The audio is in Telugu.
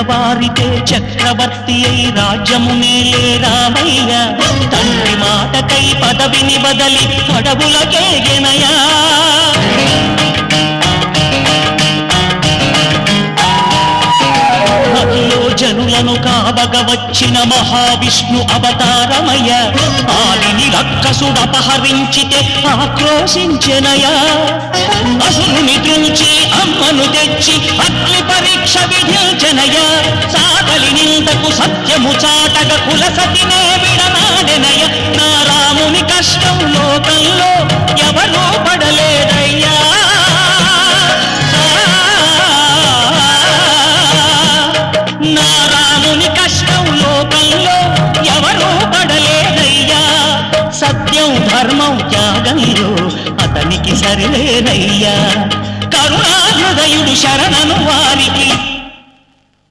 తెల్లవారితే చక్రవర్తి అయి రాజ్యమునే రామయ్య తండ్రి మాటకై పదవిని బదలి అడవులకేగెనయా జనులను కావగ వచ్చిన మహావిష్ణు అవతారమయ్య ఆలిని రక్కసుడపహరించితే ఆక్రోశించెనయా అసురుని త్రుంచి అమ్మను తెచ్చి అగ్ని పరీక్ష విధించెనయా సాగలి నిందకు సత్యము చాటగ కులసతినే విడనాడెనయ నా రాముని కష్టం లోకంలో ఎవరూ పడలేదయ్యా నా రాముని కష్టం లోకంలో ఎవరూ పడలేదయ్యా సత్యం ధర్మం త్యాగంలో అతనికి సరిలేదయ్యా కరుణాహృదయుడు శరణను వారికి